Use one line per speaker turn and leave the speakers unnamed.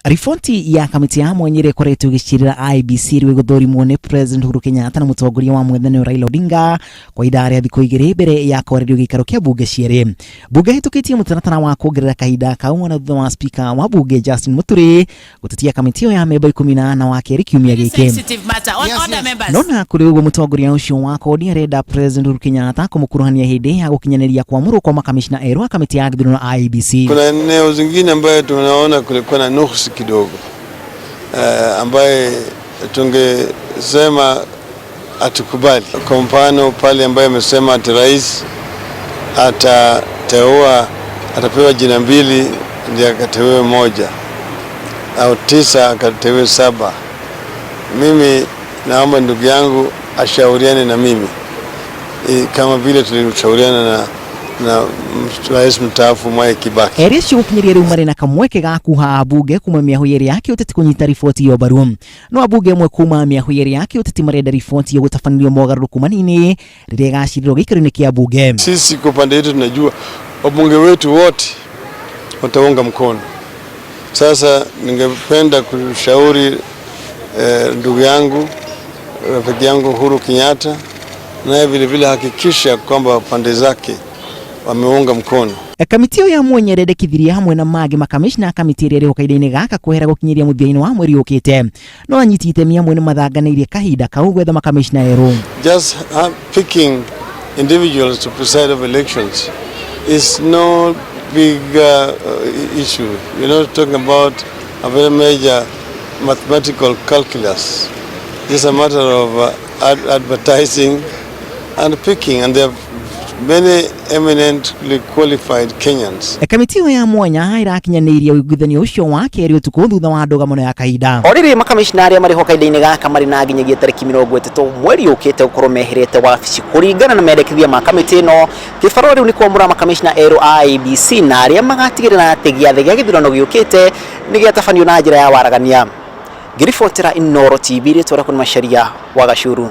Riboti ya kamiti ya mwanya ikoretwo igicirira IEBC rwe guthurimo ni President Uhuru Kenyatta na Mutongoria wa mwena Raila Odinga kwa idara ya thiku igiri mbere ya kwererio gikaro kia bunge ciere. Bunge hitukitie mutaratara wa kuongerera kahinda kaumwa na thutha wa speaker wa bunge Justin Muturi gututia kamiti ya memba 14 wa keri kiumia giki. Nona kuri uguo mutongoria ucio wa Cord arenda President Uhuru Kenyatta kumukuruhania hindi ya gukinyaneria kwamura kwa makamishna wa kamiti ya githurano IEBC.
Kuna eneo zingine ambayo tunaona kulikuwa na nuksi kidogo ambaye tungesema atukubali. Kwa mfano pale ambaye amesema ati rais atapewa jina 2 ndiye akateue 1 au 9 akateue 7. Mimi naomba ndugu yangu ashauriane na mimi kama vile tulishauriana na rais mtaafu Mwai Kibaki.
Erisho gukinyiria riu mari na kamweke gakuha bunge kuma miahuyeri yake uteti kunyita riboti yo baru. No bunge mwe kuma miahuyeri yake uteti marenda riboti yo gutafanio mogaruruku manini riria gaciriro gikaro-ini kia bunge.
Sisi kwa pande yetu tunajua wabunge wetu wote wataunga mkono. Sasa ningependa kushauri ndugu yangu, rafiki yangu Uhuru Kenyatta, naye vile vile hakikisha kwamba pande zake wameunga mkono.
Kamiti ya mwanya redekithiria hamwe na magi makamishna kamiti ria rihokaide-ini gaka kwehera gukinyiria muthia-ini wa mweri ukite. No anyitite hamwe na mathanganairie kahinda kau gwetha makamishna eru.
Just picking individuals to preside over elections is no big issue. You're not talking about a very major mathematical calculus. It's a matter of advertising and picking, and there are many eminently qualified Kenyans.
Kamiti ya mwanya irakinyaniria wiguithanio ucio wa keri utuku thutha wa ndogamo ya kahinda.
Oriri makamishna aria mari hokaide-ini gaka mari na nginyagia tariki 30 mweri ukite gukorwo mehirite wabici kuringana na mendekithia ma kamiti no gibaro riu ni kwamura makamishna eru IEBC na aria magatigirira ati giathe gia githurano giukite ni giatafanio na njira ya waragania. Ngiribotera Inoro TV ritwara kun masharia wa Gashuru.